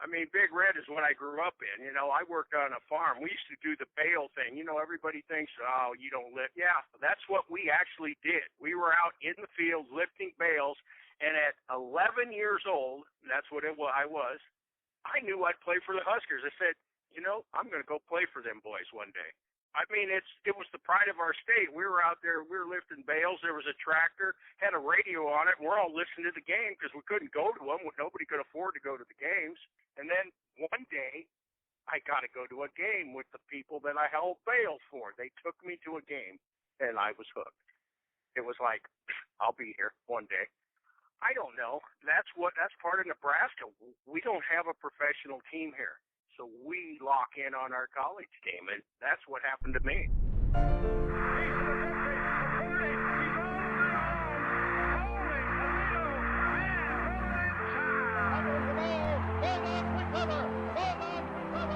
I mean, Big Red is what I grew up in. You know, I worked on a farm. We used to do the bale thing. You know, everybody thinks, oh, you don't lift. Yeah, that's what we actually did. We were out in the field lifting bales, and at 11 years old, that's what I was, I knew I'd play for the Huskers. I said, you know, I'm going to go play for them boys one day. I mean, it was the pride of our state. We were out there, we were lifting bales. There was a tractor, had a radio on it, and we're all listening to the game because we couldn't go to them. Nobody could afford to go to the games. And then one day, I got to go to a game with the people that I held bales for. They took me to a game, and I was hooked. It was like, I'll be here one day. I don't know. That's part of Nebraska. We don't have a professional team here. So we lock in on our college game, and that's what happened to me.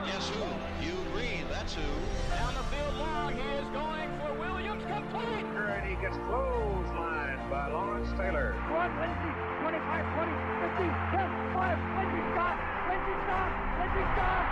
Yes, who? You agree, that's who. Down the field long, he is going for Williams, complete! And he gets clotheslined by Lawrence Taylor. 1, 20, 25, 20, 15, 10, 5, 20, stop! 20, stop! 20, stop!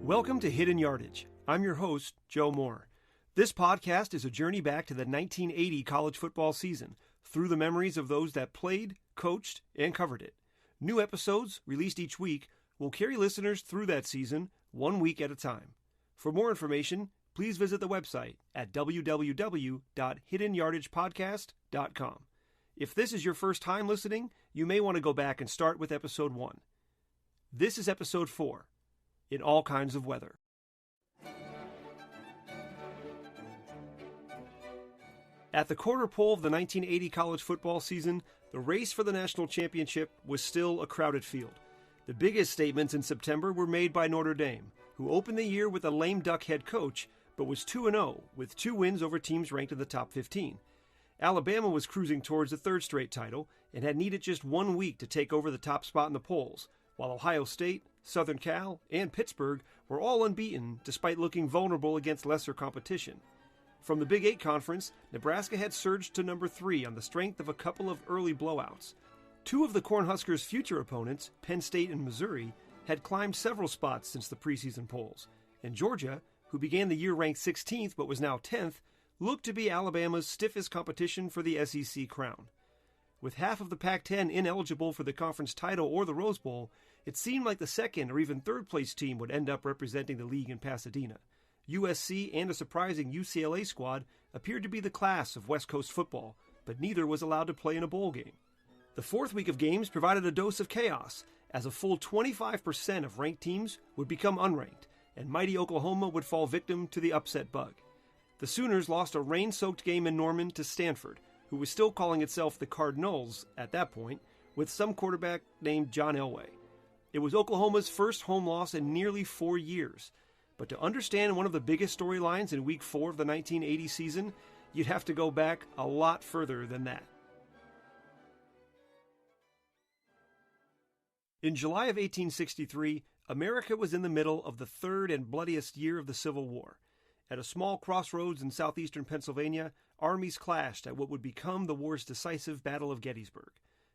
Welcome to Hidden Yardage. I'm your host, Joe Moore. This podcast is a journey back to the 1980 college football season through the memories of those that played, coached, and covered it. New episodes, released each week, will carry listeners through that season 1 week at a time. For more information, please visit the website at www.hiddenyardagepodcast.com. If this is your first time listening, you may want to go back and start with episode 1. This is episode 4. In all kinds of weather. At the quarter pole of the 1980 college football season, the race for the national championship was still a crowded field. The biggest statements in September were made by Notre Dame, who opened the year with a lame duck head coach, but was 2-0 with 2 wins over teams ranked in the top 15. Alabama was cruising towards a third straight title and had needed just 1 week to take over the top spot in the polls, while Ohio State, Southern Cal, and Pittsburgh were all unbeaten despite looking vulnerable against lesser competition. From the Big 8 Conference, Nebraska had surged to number 3 on the strength of a couple of early blowouts. 2 of the Cornhuskers' future opponents, Penn State and Missouri, had climbed several spots since the preseason polls, and Georgia, who began the year ranked 16th but was now 10th, looked to be Alabama's stiffest competition for the SEC crown. With half of the Pac-10 ineligible for the conference title or the Rose Bowl, it seemed like the second or even third place team would end up representing the league in Pasadena. USC and a surprising UCLA squad appeared to be the class of West Coast football, but neither was allowed to play in a bowl game. The fourth week of games provided a dose of chaos, as a full 25% of ranked teams would become unranked, and mighty Oklahoma would fall victim to the upset bug. The Sooners lost a rain-soaked game in Norman to Stanford, who was still calling itself the Cardinals at that point, with some quarterback named John Elway. It was Oklahoma's first home loss in nearly 4 years. But to understand one of the biggest storylines in Week 4 of the 1980 season, you'd have to go back a lot further than that. In July of 1863, America was in the middle of the third and bloodiest year of the Civil War. At a small crossroads in southeastern Pennsylvania, armies clashed at what would become the war's decisive Battle of Gettysburg.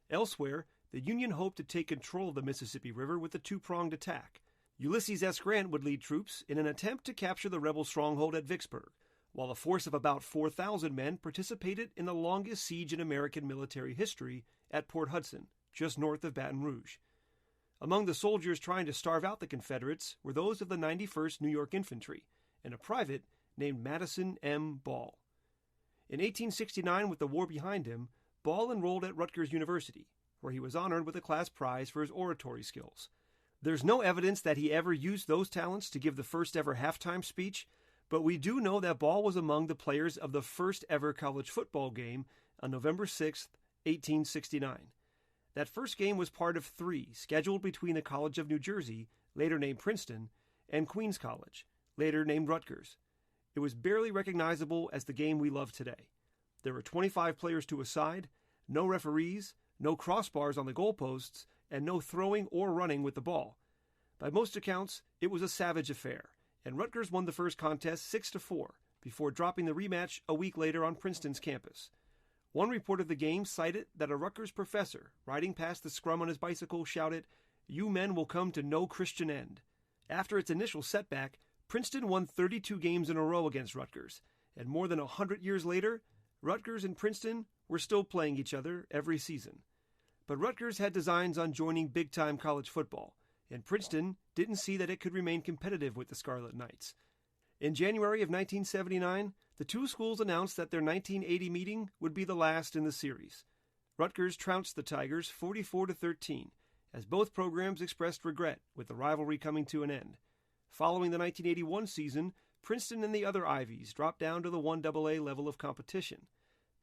Elsewhere, the Union hoped to take control of the Mississippi River with a two-pronged attack. Ulysses S. Grant would lead troops in an attempt to capture the rebel stronghold at Vicksburg, while a force of about 4,000 men participated in the longest siege in American military history at Port Hudson, just north of Baton Rouge. Among the soldiers trying to starve out the Confederates were those of the 91st New York Infantry, and a private named Madison M. Ball. In 1869, with the war behind him, Ball enrolled at Rutgers University, where he was honored with a class prize for his oratory skills. There's no evidence that he ever used those talents to give the first ever halftime speech, but we do know that Ball was among the players of the first ever college football game on November 6, 1869. That first game was part of 3 scheduled between the College of New Jersey, later named Princeton, and Queens College, later named Rutgers. It was barely recognizable as the game we love today. There were 25 players to a side, no referees, no crossbars on the goalposts, and no throwing or running with the ball. By most accounts, it was a savage affair, and Rutgers won the first contest 6-4, before dropping the rematch a week later on Princeton's campus. One report of the game cited that a Rutgers professor, riding past the scrum on his bicycle, shouted, "You men will come to no Christian end." After its initial setback, Princeton won 32 games in a row against Rutgers, and more than 100 years later, Rutgers and Princeton were still playing each other every season. But Rutgers had designs on joining big-time college football, and Princeton didn't see that it could remain competitive with the Scarlet Knights. In January of 1979, the two schools announced that their 1980 meeting would be the last in the series. Rutgers trounced the Tigers 44-13, as both programs expressed regret with the rivalry coming to an end. Following the 1981 season, Princeton and the other Ivies dropped down to the 1AA level of competition.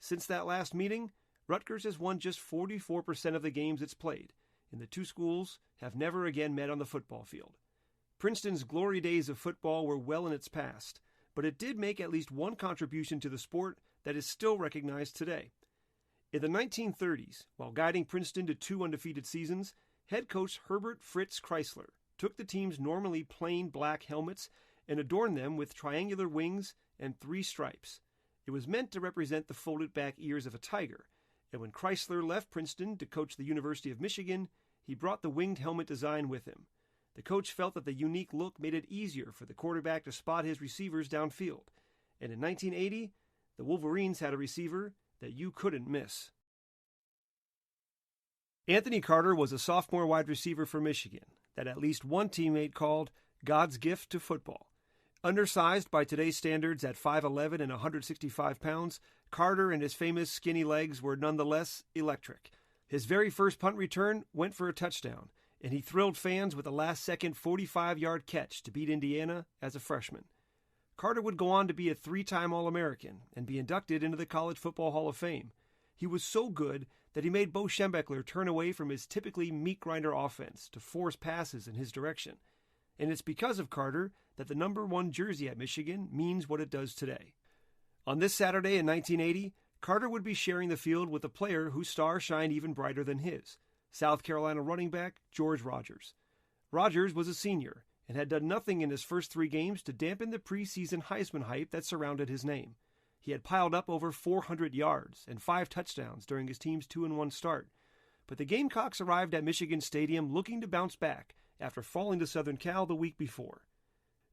Since that last meeting, Rutgers has won just 44% of the games it's played, and the two schools have never again met on the football field. Princeton's glory days of football were well in its past, but it did make at least one contribution to the sport that is still recognized today. In the 1930s, while guiding Princeton to 2 undefeated seasons, head coach Herbert Fritz Kreisler took the team's normally plain black helmets and adorned them with triangular wings and 3 stripes. It was meant to represent the folded back ears of a tiger, and when Kreisler left Princeton to coach the University of Michigan, he brought the winged helmet design with him. The coach felt that the unique look made it easier for the quarterback to spot his receivers downfield, and in 1980, the Wolverines had a receiver that you couldn't miss. Anthony Carter was a sophomore wide receiver for Michigan that at least one teammate called God's gift to football. Undersized by today's standards at 5'11" and 165 pounds, Carter and his famous skinny legs were nonetheless electric. His very first punt return went for a touchdown, and he thrilled fans with a last-second 45-yard catch to beat Indiana as a freshman. Carter would go on to be a 3-time All-American and be inducted into the College Football Hall of Fame. He was so good that he made Bo Schembechler turn away from his typically meat-grinder offense to force passes in his direction. And it's because of Carter that the number 1 jersey at Michigan means what it does today. On this Saturday in 1980, Carter would be sharing the field with a player whose star shined even brighter than his, South Carolina running back George Rogers. Rogers was a senior and had done nothing in his first 3 games to dampen the preseason Heisman hype that surrounded his name. He had piled up over 400 yards and 5 touchdowns during his team's 2-1 start. But the Gamecocks arrived at Michigan Stadium looking to bounce back after falling to Southern Cal the week before.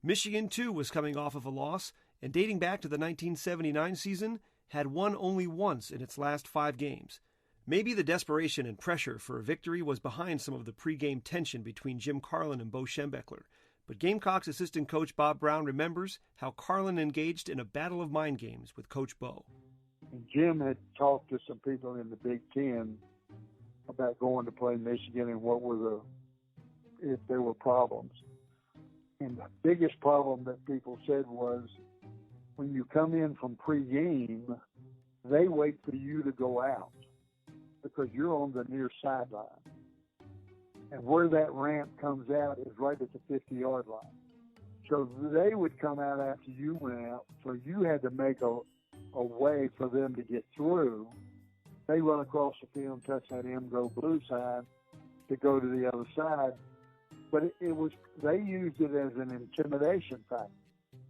Michigan, too, was coming off of a loss, and dating back to the 1979 season, had won only once in its last 5 games. Maybe the desperation and pressure for a victory was behind some of the pregame tension between Jim Carlin and Bo Schembechler, but Gamecocks assistant coach Bob Brown remembers how Carlin engaged in a battle of mind games with Coach Bo. Jim had talked to some people in the Big Ten about going to play Michigan and if there were problems. And the biggest problem that people said was when you come in from pregame, they wait for you to go out because you're on the near sideline. And where that ramp comes out is right at the 50-yard line. So they would come out after you went out, so you had to make a way for them to get through. They run across the field and touch that M-Go Blue sign to go to the other side. But they used it as an intimidation factor.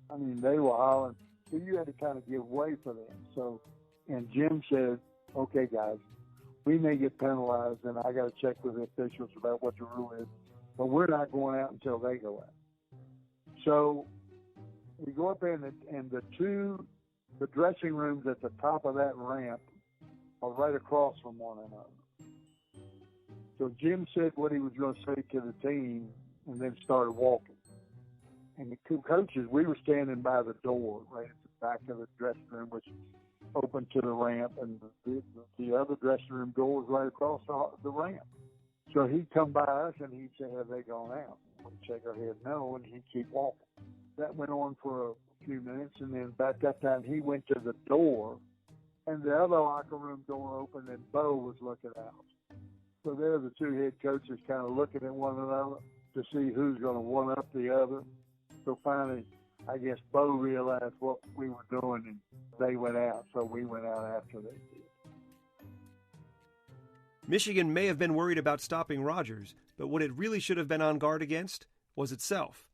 I mean, they were hollering, so you had to kind of give way for them. And Jim said, okay, guys, we may get penalized, and I got to check with the officials about what the rule is, but we're not going out until they go out. So we go up there, and the dressing rooms at the top of that ramp are right across from one another. So Jim said what he was going to say to the team and then started walking. And the 2 coaches, we were standing by the door right at the back of the dressing room, which opened to the ramp, and the other dressing room door was right across the ramp. So he'd come by us and he'd say, have they gone out? We'd shake our head no, and he'd keep walking. That went on for a few minutes, and then about that time he went to the door, and the other locker room door opened, and Bo was looking out. So there the 2 head coaches kind of looking at one another to see who's going to one-up the other. So finally, I guess Bo realized what we were doing, and they went out, so we went out after they did. Michigan may have been worried about stopping Rogers, but what it really should have been on guard against was itself.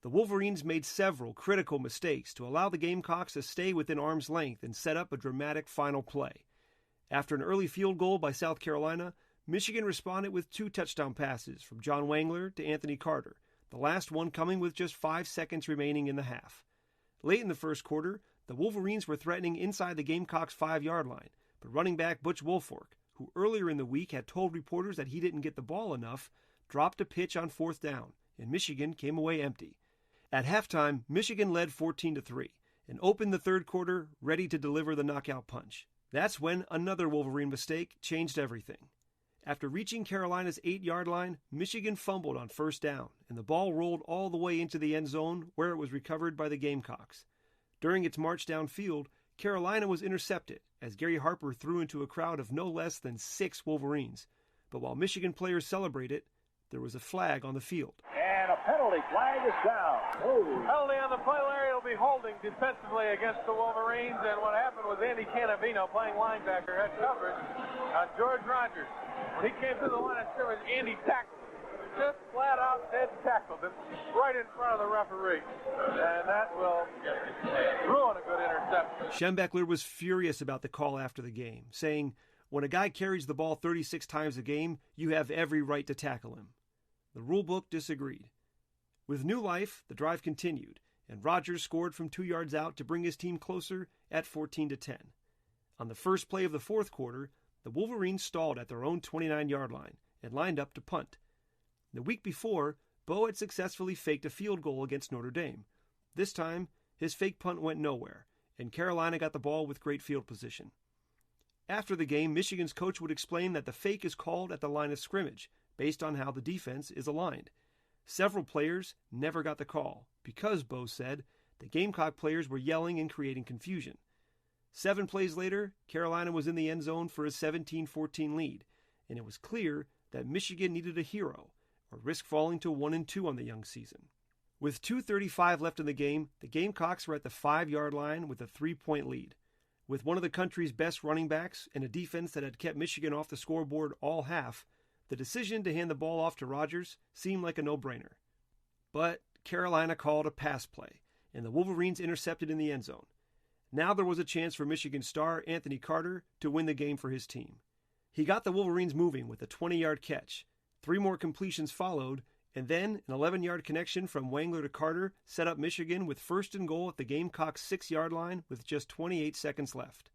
The Wolverines made several critical mistakes to allow the Gamecocks to stay within arm's length and set up a dramatic final play. After an early field goal by South Carolina, Michigan responded with 2 touchdown passes from John Wangler to Anthony Carter, the last one coming with just 5 seconds remaining in the half. Late in the first quarter, the Wolverines were threatening inside the Gamecocks' 5-yard line, but running back Butch Woolfolk, who earlier in the week had told reporters that he didn't get the ball enough, dropped a pitch on 4th down, and Michigan came away empty. At halftime, Michigan led 14-3 and opened the third quarter ready to deliver the knockout punch. That's when another Wolverine mistake changed everything. After reaching Carolina's 8-yard line, Michigan fumbled on 1st down, and the ball rolled all the way into the end zone where it was recovered by the Gamecocks. During its march downfield, Carolina was intercepted as Gary Harper threw into a crowd of no less than 6 Wolverines. But while Michigan players celebrated, there was a flag on the field. And a penalty flag is down. Penalty on the play area will be holding defensively against the Wolverines. And what happened was Andy Cannavino, playing linebacker, had coverage on George Rogers. When he came to the line of scrimmage, Andy tackled him. Just flat out dead tackled him right in front of the referee. And that will ruin a good interception. Schembechler was furious about the call after the game, saying, "When a guy carries the ball 36 times a game, you have every right to tackle him." The rulebook disagreed. With new life, the drive continued, and Rogers scored from 2 yards out to bring his team closer at 14-10. On the first play of the fourth quarter, the Wolverines stalled at their own 29-yard line and lined up to punt. The week before, Bo had successfully faked a field goal against Notre Dame. This time, his fake punt went nowhere, and Carolina got the ball with great field position. After the game, Michigan's coach would explain that the fake is called at the line of scrimmage, based on how the defense is aligned. Several players never got the call, because, Bo said, the Gamecock players were yelling and creating confusion. 7 plays later, Carolina was in the end zone for a 17-14 lead, and it was clear that Michigan needed a hero, or risk falling to 1-2 on the young season. With 2:35 left in the game, the Gamecocks were at the 5-yard line with a 3-point lead. With one of the country's best running backs and a defense that had kept Michigan off the scoreboard all half, the decision to hand the ball off to Rogers seemed like a no-brainer. But Carolina called a pass play, and the Wolverines intercepted in the end zone. Now there was a chance for Michigan star Anthony Carter to win the game for his team. He got the Wolverines moving with a 20-yard catch. 3 more completions followed, and then an 11-yard connection from Wangler to Carter set up Michigan with 1st and goal at the Gamecocks' 6-yard line with just 28 seconds left.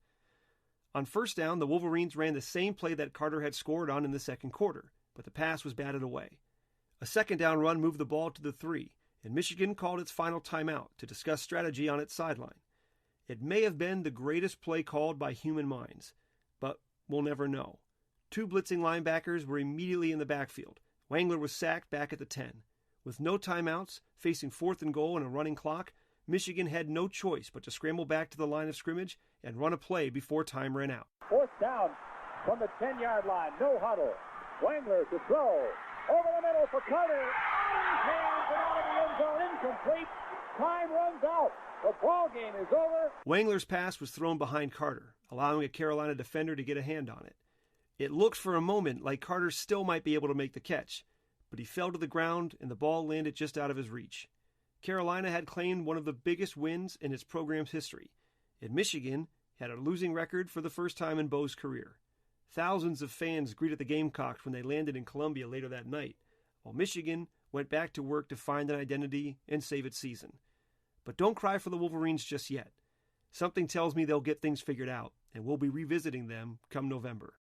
On 1st down, the Wolverines ran the same play that Carter had scored on in the second quarter, but the pass was batted away. A 2nd down run moved the ball to the 3, and Michigan called its final timeout to discuss strategy on its sideline. It may have been the greatest play called by human minds, but we'll never know. 2 blitzing linebackers were immediately in the backfield. Wangler was sacked back at the 10. With no timeouts, facing 4th and goal and a running clock, Michigan had no choice but to scramble back to the line of scrimmage and run a play before time ran out. 4th down from the 10-yard line. No huddle. Wangler to throw. Over the middle for Carter. Out of his hands and out of the end zone. Incomplete. Time runs out. The ball game is over. Wangler's pass was thrown behind Carter, allowing a Carolina defender to get a hand on it. It looked for a moment like Carter still might be able to make the catch, but he fell to the ground and the ball landed just out of his reach. Carolina had claimed one of the biggest wins in its program's history, and Michigan had a losing record for the first time in Bo's career. Thousands of fans greeted the Gamecocks when they landed in Columbia later that night, while Michigan went back to work to find an identity and save its season. But don't cry for the Wolverines just yet. Something tells me they'll get things figured out, and we'll be revisiting them come November.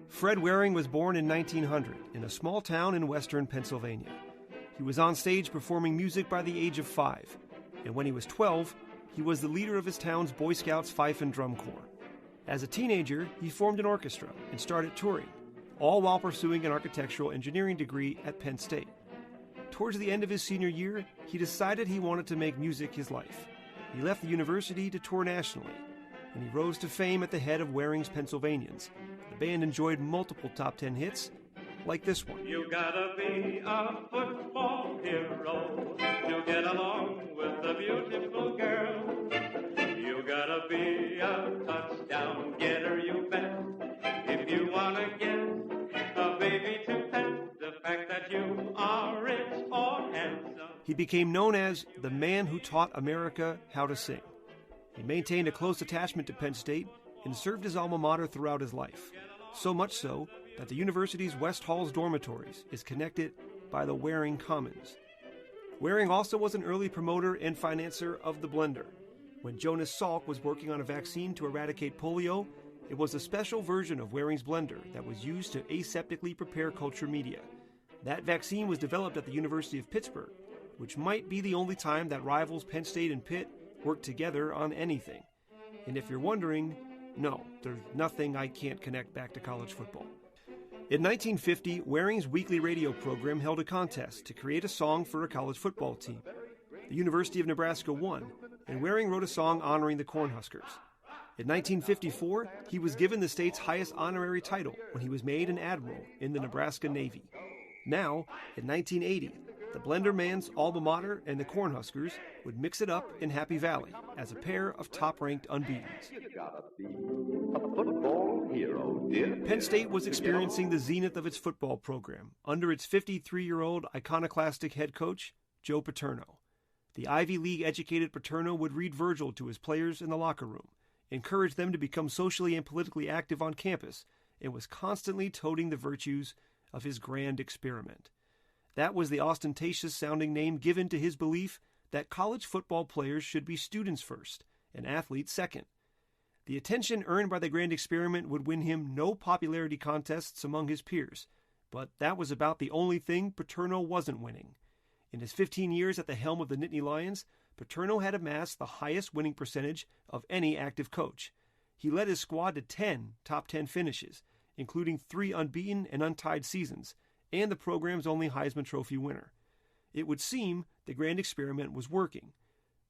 Fred Waring was born in 1900 in a small town in western Pennsylvania. He was on stage performing music by the age of 5, and when he was 12, he was the leader of his town's Boy Scouts fife and drum corps. As a teenager, he formed an orchestra and started touring, all while pursuing an architectural engineering degree at Penn State. Towards the end of his senior year, he decided he wanted to make music his life. He left the university to tour nationally, and he rose to fame at the head of Waring's Pennsylvanians. The band enjoyed multiple top 10 hits, like this one. You gotta be a football hero to get along with a beautiful girl. You gotta be a touchdown getter, you bet, if you wanna get He became known as the man who taught America how to sing. He maintained a close attachment to Penn State and served his alma mater throughout his life, so much so that the university's West Hall's dormitories is connected by the Waring Commons. Waring also was an early promoter and financer of the blender. When Jonas Salk was working on a vaccine to eradicate polio, it was a special version of Waring's blender that was used to aseptically prepare culture media. That vaccine was developed at the University of Pittsburgh, which might be the only time that rivals Penn State and Pitt worked together on anything. And if you're wondering, no, there's nothing I can't connect back to college football. In 1950, Waring's weekly radio program held a contest to create a song for a college football team. The University of Nebraska won, and Waring wrote a song honoring the Cornhuskers. In 1954, he was given the state's highest honorary title when he was made an admiral in the Nebraska Navy. Now, in 1980, the Blender Man's alma mater and the Cornhuskers would mix it up in Happy Valley as a pair of top-ranked unbeatens. Penn State was experiencing the zenith of its football program under its 53-year-old iconoclastic head coach, Joe Paterno. The Ivy League-educated Paterno would read Virgil to his players in the locker room, encourage them to become socially and politically active on campus, and was constantly toting the virtues of his grand experiment. That was the ostentatious-sounding name given to his belief that college football players should be students first and athletes second. The attention earned by the grand experiment would win him no popularity contests among his peers, but that was about the only thing Paterno wasn't winning. In his 15 years at the helm of the Nittany Lions, Paterno had amassed the highest winning percentage of any active coach. He led his squad to 10 top 10 finishes, including 3 unbeaten and untied seasons, and the program's only Heisman Trophy winner. It would seem the grand experiment was working,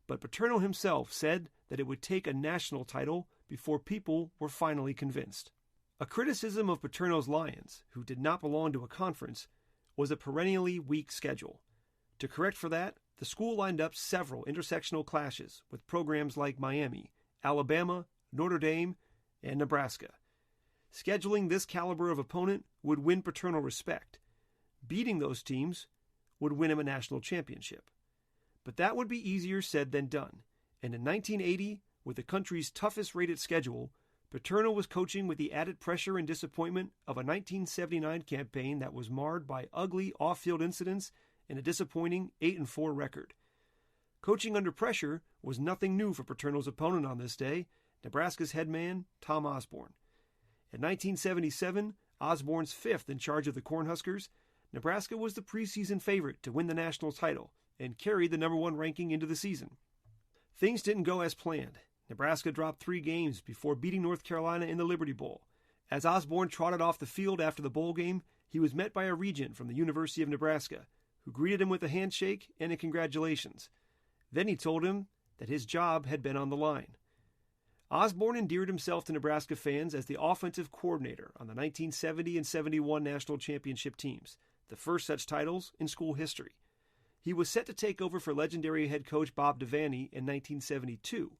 but Paterno himself said that it would take a national title before people were finally convinced. A criticism of Paterno's Lions, who did not belong to a conference, was a perennially weak schedule. To correct for that, the school lined up several intersectional clashes with programs like Miami, Alabama, Notre Dame, and Nebraska. Scheduling this caliber of opponent would win Paterno respect. Beating those teams would win him a national championship. But that would be easier said than done, and in 1980, with the country's toughest rated schedule, Paterno was coaching with the added pressure and disappointment of a 1979 campaign that was marred by ugly off-field incidents and a disappointing 8-4 record. Coaching under pressure was nothing new for Paterno's opponent on this day, Nebraska's head man, Tom Osborne. In 1977, Osborne's fifth in charge of the Cornhuskers, Nebraska was the preseason favorite to win the national title and carried the number 1 ranking into the season. Things didn't go as planned. Nebraska dropped 3 games before beating North Carolina in the Liberty Bowl. As Osborne trotted off the field after the bowl game, he was met by a regent from the University of Nebraska, who greeted him with a handshake and a congratulations. Then he told him that his job had been on the line. Osborne endeared himself to Nebraska fans as the offensive coordinator on the 1970 and 71 national championship teams, the first such titles in school history. He was set to take over for legendary head coach Bob Devaney in 1972,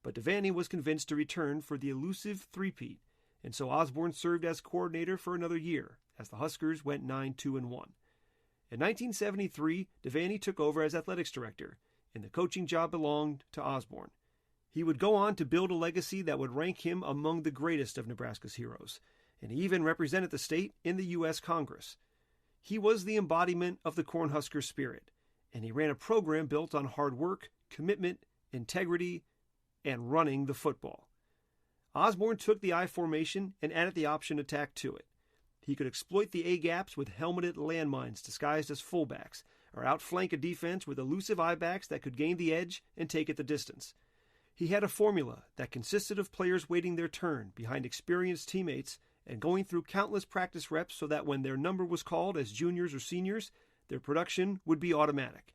but Devaney was convinced to return for the elusive three-peat, and so Osborne served as coordinator for another year as the Huskers went 9-2-1. In 1973, Devaney took over as athletics director, and the coaching job belonged to Osborne. He would go on to build a legacy that would rank him among the greatest of Nebraska's heroes, and he even represented the state in the U.S. Congress. He was the embodiment of the Cornhusker spirit, and he ran a program built on hard work, commitment, integrity, and running the football. Osborne took the I formation and added the option attack to it. He could exploit the A-gaps with helmeted landmines disguised as fullbacks, or outflank a defense with elusive I-backs that could gain the edge and take it the distance. He had a formula that consisted of players waiting their turn behind experienced teammates and going through countless practice reps so that when their number was called as juniors or seniors, their production would be automatic.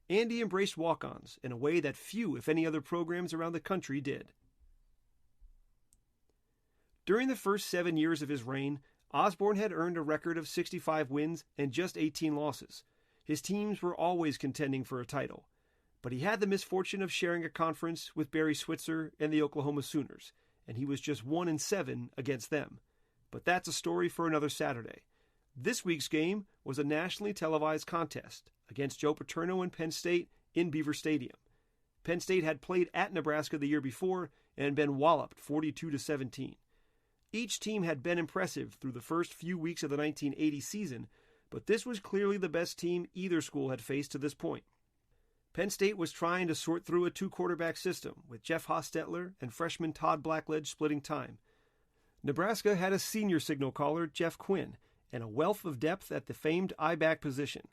And he embraced walk-ons in a way that few, if any, other programs around the country did. During the first 7 years of his reign, Osborne had earned a record of 65 wins and just 18 losses. His teams were always contending for a title, but he had the misfortune of sharing a conference with Barry Switzer and the Oklahoma Sooners, and he was just 1-7 against them. But that's a story for another Saturday. This week's game was a nationally televised contest against Joe Paterno and Penn State in Beaver Stadium. Penn State had played at Nebraska the year before and been walloped 42-17. Each team had been impressive through the first few weeks of the 1980 season, but this was clearly the best team either school had faced to this point. Penn State was trying to sort through a two-quarterback system, with Jeff Hostetler and freshman Todd Blackledge splitting time. Nebraska had a senior signal caller, Jeff Quinn, and a wealth of depth at the famed I-back position.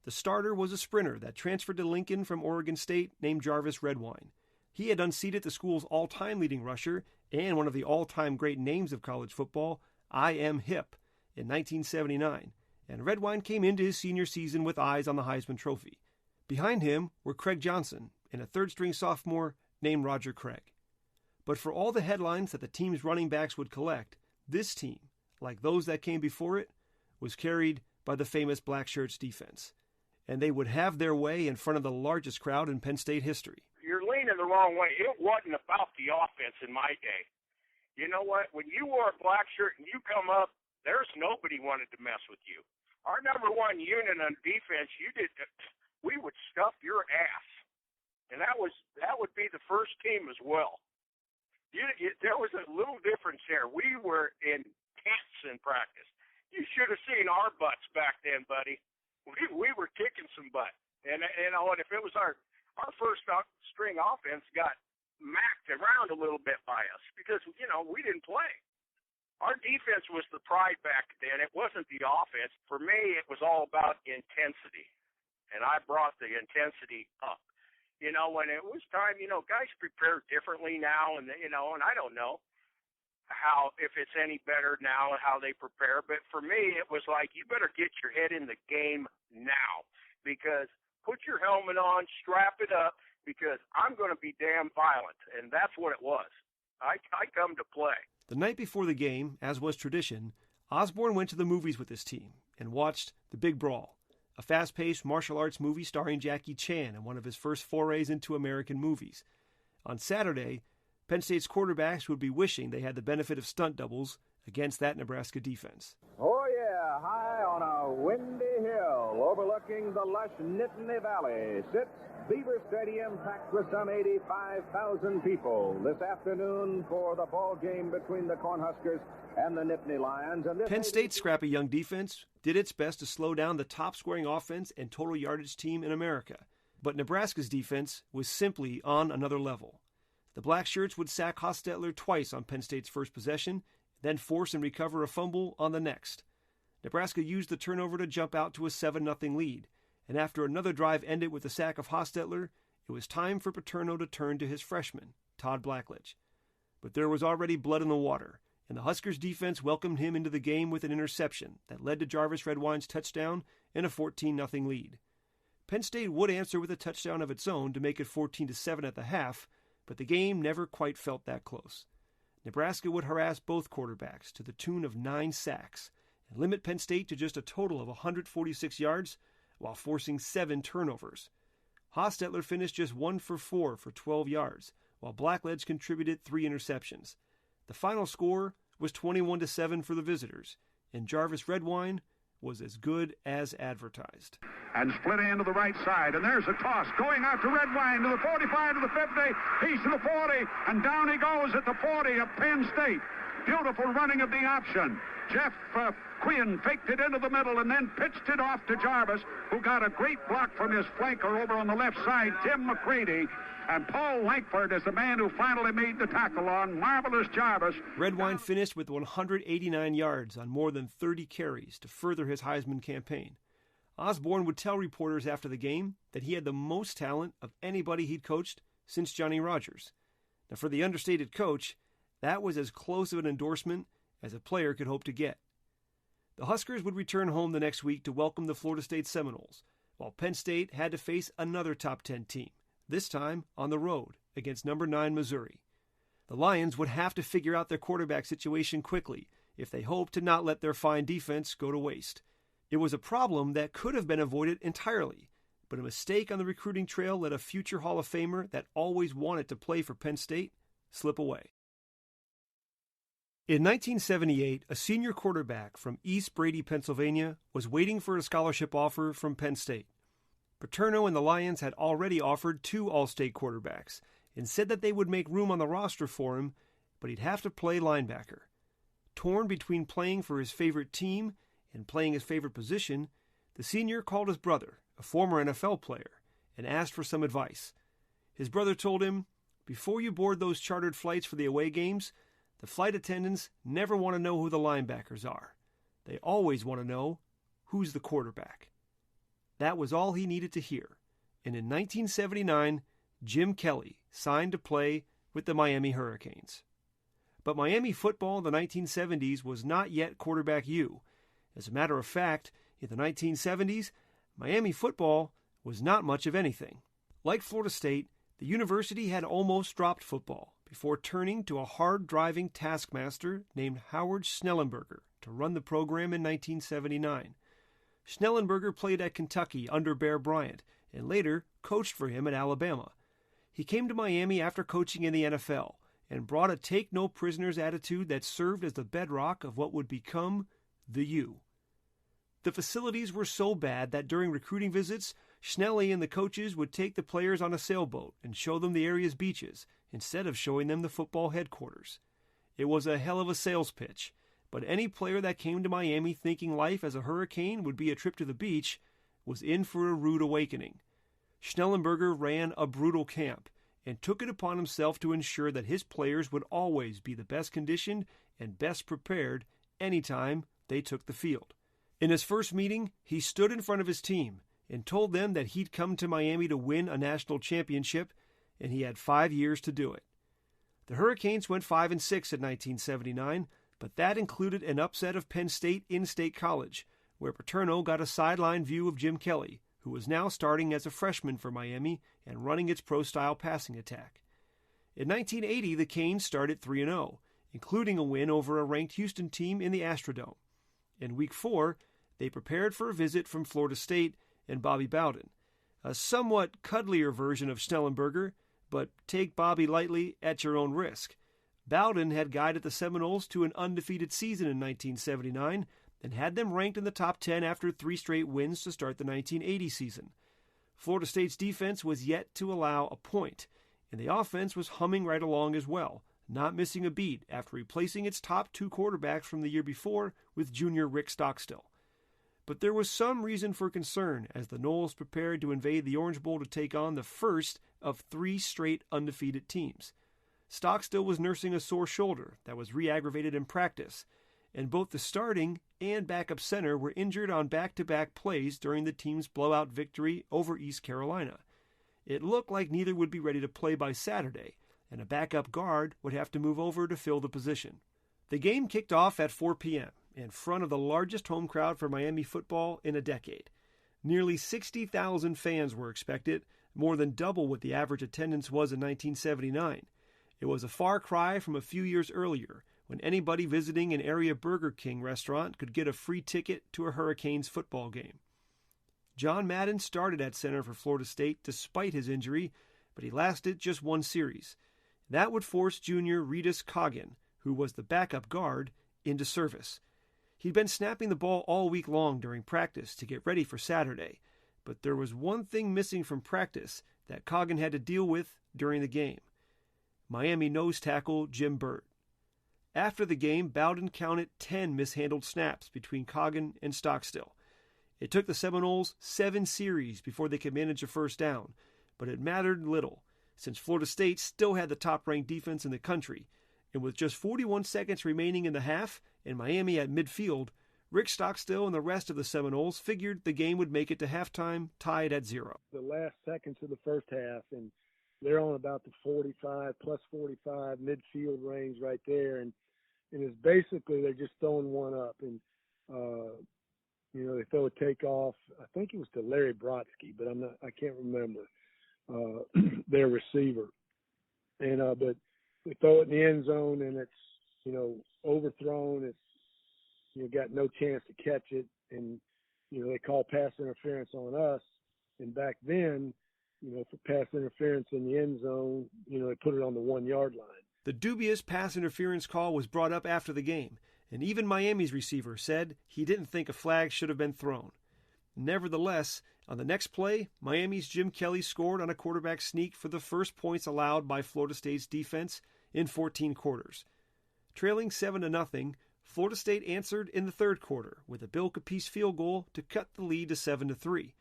The starter was a sprinter that transferred to Lincoln from Oregon State named Jarvis Redwine. He had unseated the school's all-time leading rusher and one of the all-time great names of college football, I. M. Hip, in 1979, and Redwine came into his senior season with eyes on the Heisman Trophy. Behind him were Craig Johnson and a third-string sophomore named Roger Craig. But for all the headlines that the team's running backs would collect, this team, like those that came before it, was carried by the famous Black Shirts defense. And they would have their way in front of the largest crowd in Penn State history. You're leaning the wrong way. It wasn't about the offense in my day. You know what? When you wore a black shirt and you come up, there's nobody wanted to mess with you. Our number one unit on defense, we would stuff your ass. And that would be the first team as well. There was a little difference there. We were intense in practice. You should have seen our butts back then, buddy. We were kicking some butt. And if it was our first string offense got macked around a little bit by us because, we didn't play. Our defense was the pride back then. It wasn't the offense. For me, it was all about intensity. And I brought the intensity up. When it was time, guys prepare differently now, and I don't know if it's any better now how they prepare. But for me, it was like, you better get your head in the game now, because put your helmet on, strap it up, because I'm going to be damn violent. And that's what it was. I come to play. The night before the game, as was tradition, Osborne went to the movies with his team and watched The Big Brawl, a fast-paced martial arts movie starring Jackie Chan and one of his first forays into American movies. On Saturday, Penn State's quarterbacks would be wishing they had the benefit of stunt doubles against that Nebraska defense. Oh, yeah, high on a windy hill overlooking the lush Nittany Valley sits Beaver Stadium, packed with some 85,000 people this afternoon for the ball game between the Cornhuskers and the Nittany Lions. And Penn State's scrappy young defense did its best to slow down the top-scoring offense and total yardage team in America. But Nebraska's defense was simply on another level. The Black Shirts would sack Hostetler twice on Penn State's first possession, then force and recover a fumble on the next. Nebraska used the turnover to jump out to a 7-0 lead, and after another drive ended with the sack of Hostetler, it was time for Paterno to turn to his freshman, Todd Blackledge. But there was already blood in the water, and the Huskers' defense welcomed him into the game with an interception that led to Jarvis Redwine's touchdown and a 14-0 lead. Penn State would answer with a touchdown of its own to make it 14-7 at the half, but the game never quite felt that close. Nebraska would harass both quarterbacks to the tune of 9 sacks and limit Penn State to just a total of 146 yards while forcing 7 turnovers. Hostetler finished just 1 for 4 for 12 yards, while Blackledge contributed 3 interceptions. The final score was 21-7 for the visitors, and Jarvis Redwine was as good as advertised. And splitting into the right side, and there's a toss going out to Redwine to the 45 to the 50, he's to the 40, and down he goes at the 40 of Penn State. Beautiful running of the option. Jeff Quinn faked it into the middle and then pitched it off to Jarvis, who got a great block from his flanker over on the left side, Tim McCready. And Paul Langford is the man who finally made the tackle on marvelous Jarvis. Redwine finished with 189 yards on more than 30 carries to further his Heisman campaign. Osborne would tell reporters after the game that he had the most talent of anybody he'd coached since Johnny Rodgers. Now, for the understated coach, that was as close of an endorsement as a player could hope to get. The Huskers would return home the next week to welcome the Florida State Seminoles, while Penn State had to face another top 10 team, this time on the road against number 9 Missouri. The Lions would have to figure out their quarterback situation quickly if they hoped to not let their fine defense go to waste. It was a problem that could have been avoided entirely, but a mistake on the recruiting trail let a future Hall of Famer that always wanted to play for Penn State slip away. In 1978, a senior quarterback from East Brady, Pennsylvania, was waiting for a scholarship offer from Penn State. Paterno and the Lions had already offered 2 All-State quarterbacks and said that they would make room on the roster for him, but he'd have to play linebacker. Torn between playing for his favorite team and playing his favorite position, the senior called his brother, a former NFL player, and asked for some advice. His brother told him, "Before you board those chartered flights for the away games, the flight attendants never want to know who the linebackers are. They always want to know who's the quarterback." That was all he needed to hear. And in 1979, Jim Kelly signed to play with the Miami Hurricanes. But Miami football in the 1970s was not yet quarterback U. As a matter of fact, in the 1970s, Miami football was not much of anything. Like Florida State, the university had almost dropped football before turning to a hard-driving taskmaster named Howard Schnellenberger to run the program in 1979. Schnellenberger played at Kentucky under Bear Bryant and later coached for him at Alabama. He came to Miami after coaching in the NFL and brought a take-no-prisoners attitude that served as the bedrock of what would become the U. The facilities were so bad that during recruiting visits, Schnelly and the coaches would take the players on a sailboat and show them the area's beaches instead of showing them the football headquarters. It was a hell of a sales pitch, but any player that came to Miami thinking life as a Hurricane would be a trip to the beach was in for a rude awakening. Schnellenberger ran a brutal camp and took it upon himself to ensure that his players would always be the best conditioned and best prepared anytime they took the field. In his first meeting, he stood in front of his team and told them that he'd come to Miami to win a national championship, and he had 5 years to do it. The Hurricanes went 5-6 in 1979, but that included an upset of Penn State in State College, where Paterno got a sideline view of Jim Kelly, who was now starting as a freshman for Miami and running its pro-style passing attack. In 1980, the Canes started 3-0, including a win over a ranked Houston team in the Astrodome. In Week 4, they prepared for a visit from Florida State and Bobby Bowden, a somewhat cuddlier version of Schnellenberger, but take Bobby lightly at your own risk. Bowden had guided the Seminoles to an undefeated season in 1979 and had them ranked in the top 10 after 3 straight wins to start the 1980 season. Florida State's defense was yet to allow a point, and the offense was humming right along as well, not missing a beat after replacing its top 2 quarterbacks from the year before with junior Rick Stockstill. But there was some reason for concern as the Noles prepared to invade the Orange Bowl to take on the first of 3 straight undefeated teams. Stockstill was nursing a sore shoulder that was re-aggravated in practice, and both the starting and backup center were injured on back-to-back plays during the team's blowout victory over East Carolina. It looked like neither would be ready to play by Saturday, and a backup guard would have to move over to fill the position. The game kicked off at 4 p.m. in front of the largest home crowd for Miami football in a decade. Nearly 60,000 fans were expected, more than double what the average attendance was in 1979. It was a far cry from a few years earlier, when anybody visiting an area Burger King restaurant could get a free ticket to a Hurricanes football game. John Madden started at center for Florida State despite his injury, but he lasted just 1 series. That would force junior Reedus Coggin, who was the backup guard, into service. He'd been snapping the ball all week long during practice to get ready for Saturday, but there was one thing missing from practice that Coggin had to deal with during the game: Miami nose tackle Jim Burt. After the game, Bowden counted 10 mishandled snaps between Coggin and Stockstill. It took the Seminoles 7 series before they could manage a first down, but it mattered little, since Florida State still had the top-ranked defense in the country, and with just 41 seconds remaining in the half and Miami at midfield, Rick Stockstill and the rest of the Seminoles figured the game would make it to halftime tied at 0. The last seconds of the first half, and they're on about the 45, plus 45 midfield range right there, and it's basically they're just throwing one up, and they throw a takeoff. I think it was to Larry Brodsky, but I can't remember their receiver, and but they throw it in the end zone, and it's overthrown. It's got no chance to catch it, and they call pass interference on us. And back then, for pass interference in the end zone, they put it on the 1 yard line. The dubious pass interference call was brought up after the game, and even Miami's receiver said he didn't think a flag should have been thrown. Nevertheless, on the next play, Miami's Jim Kelly scored on a quarterback sneak for the first points allowed by Florida State's defense in 14 quarters. Trailing 7-0, Florida State answered in the third quarter with a Bill Capice field goal to cut the lead to 7-3.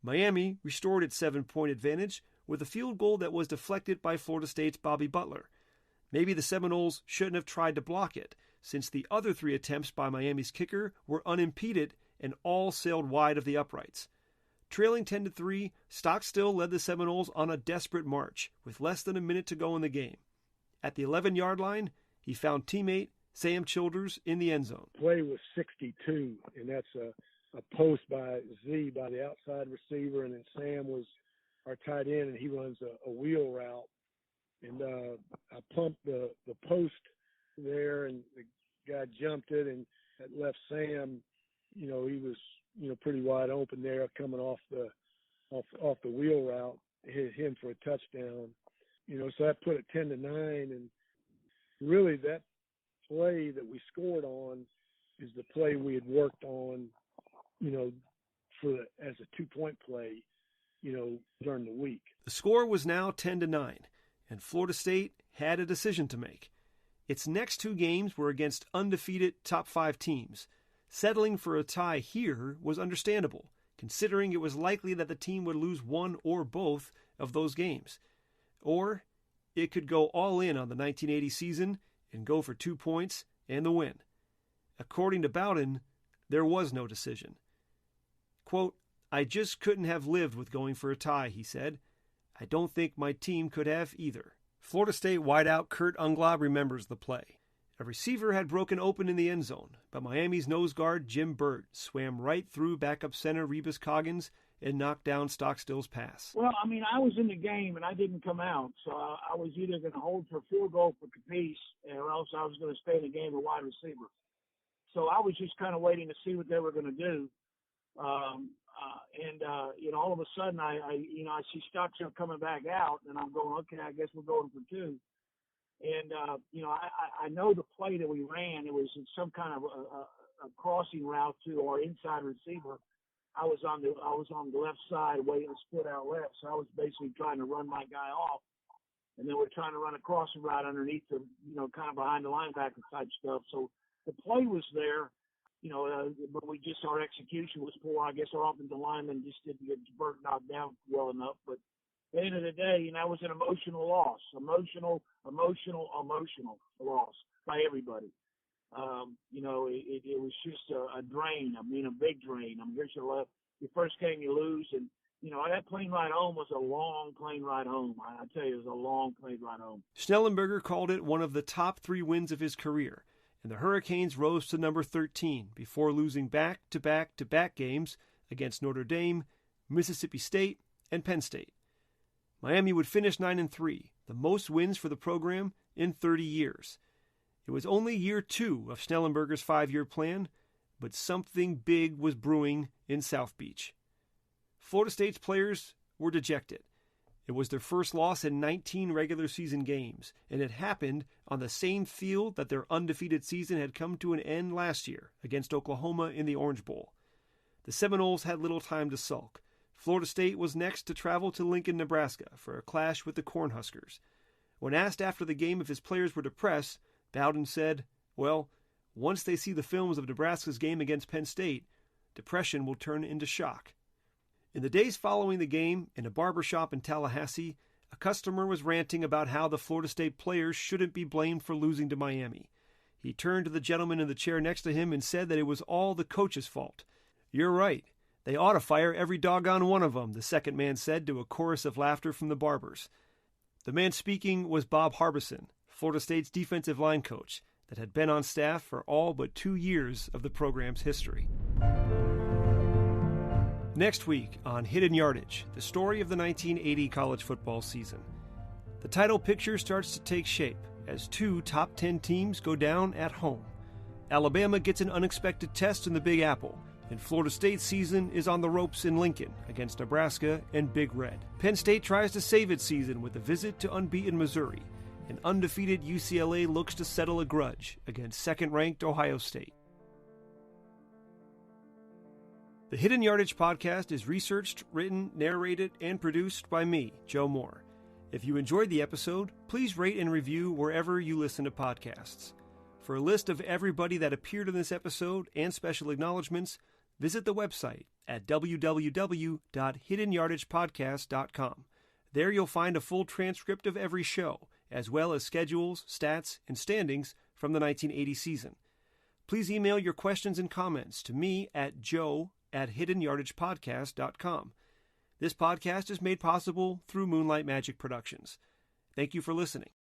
Miami restored its 7-point advantage with a field goal that was deflected by Florida State's Bobby Butler. Maybe the Seminoles shouldn't have tried to block it, since the other 3 attempts by Miami's kicker were unimpeded and all sailed wide of the uprights. Trailing 10-3, Stockstill led the Seminoles on a desperate march with less than a minute to go in the game. At the 11-yard line, he found teammate Sam Childers in the end zone. Play was 62, and that's a post by Z by the outside receiver, and then Sam was our tight end, and he runs a wheel route. And I pumped the post there, and the guy jumped it, and that left Sam, he was, pretty wide open there coming off the wheel route, hit him for a touchdown. So that put it 10-9, and really that play that we scored on is the play we had worked on, as a 2-point play, during the week. The score was now 10-9, and Florida State had a decision to make. Its next 2 games were against undefeated top 5 teams. Settling for a tie here was understandable, considering it was likely that the team would lose one or both of those games. Or it could go all in on the 1980 season and go for 2 points and the win. According to Bowden, there was no decision. Quote, "I just couldn't have lived with going for a tie," he said. "I don't think my team could have either." Florida State wideout Kurt Unglaub remembers the play. A receiver had broken open in the end zone, but Miami's nose guard Jim Burt swam right through backup center Rebus Coggins and knocked down Stockstill's pass. Well, I was in the game and I didn't come out, so I was either going to hold for a field goal for Capice or else I was going to stay in the game with wide receiver. So I was just kind of waiting to see what they were going to do. All of a sudden I see Stockstill coming back out, and I'm going, okay, I guess we're going for 2. And, I know the play that we ran, it was some kind of a crossing route to our inside receiver. I was on the left side waiting to split out left, so I was basically trying to run my guy off. And then we're trying to run a crossing route underneath the, kind of behind the linebacker type stuff. So the play was there, but our execution was poor. I guess our offensive lineman just didn't get Burt knocked down well enough. But at the end of the day, that was an emotional loss. Emotional loss by everybody. It was just a drain. A big drain. Here's your first game you lose, and that plane ride home was a long plane ride home. I tell you, it was a long plane ride home. Schnellenberger called it one of the top 3 wins of his career, and the Hurricanes rose to number 13 before losing back-to-back-to-back games against Notre Dame, Mississippi State, and Penn State. Miami would finish 9-3, the most wins for the program in 30 years. It was only year 2 of Schnellenberger's 5-year plan, but something big was brewing in South Beach. Florida State's players were dejected. It was their first loss in 19 regular season games, and it happened on the same field that their undefeated season had come to an end last year against Oklahoma in the Orange Bowl. The Seminoles had little time to sulk. Florida State was next to travel to Lincoln, Nebraska for a clash with the Cornhuskers. When asked after the game if his players were depressed, Bowden said, "Well, once they see the films of Nebraska's game against Penn State, depression will turn into shock." In the days following the game, in a barbershop in Tallahassee, a customer was ranting about how the Florida State players shouldn't be blamed for losing to Miami. He turned to the gentleman in the chair next to him and said that it was all the coach's fault. "You're right. They ought to fire every doggone one of them," the second man said to a chorus of laughter from the barbers. The man speaking was Bob Harbison, Florida State's defensive line coach that had been on staff for all but 2 years of the program's history. Next week on Hidden Yardage, the story of the 1980 college football season. The title picture starts to take shape as 2 top 10 teams go down at home. Alabama gets an unexpected test in the Big Apple, and Florida State's season is on the ropes in Lincoln against Nebraska and Big Red. Penn State tries to save its season with a visit to unbeaten Missouri, and undefeated UCLA looks to settle a grudge against second-ranked Ohio State. The Hidden Yardage podcast is researched, written, narrated, and produced by me, Joe Moore. If you enjoyed the episode, please rate and review wherever you listen to podcasts. For a list of everybody that appeared in this episode and special acknowledgments, visit the website at www.hiddenyardagepodcast.com. There you'll find a full transcript of every show, as well as schedules, stats, and standings from the 1980 season. Please email your questions and comments to me at joe@hiddenyardagepodcast.com. This podcast is made possible through Moonlight Magic Productions. Thank you for listening.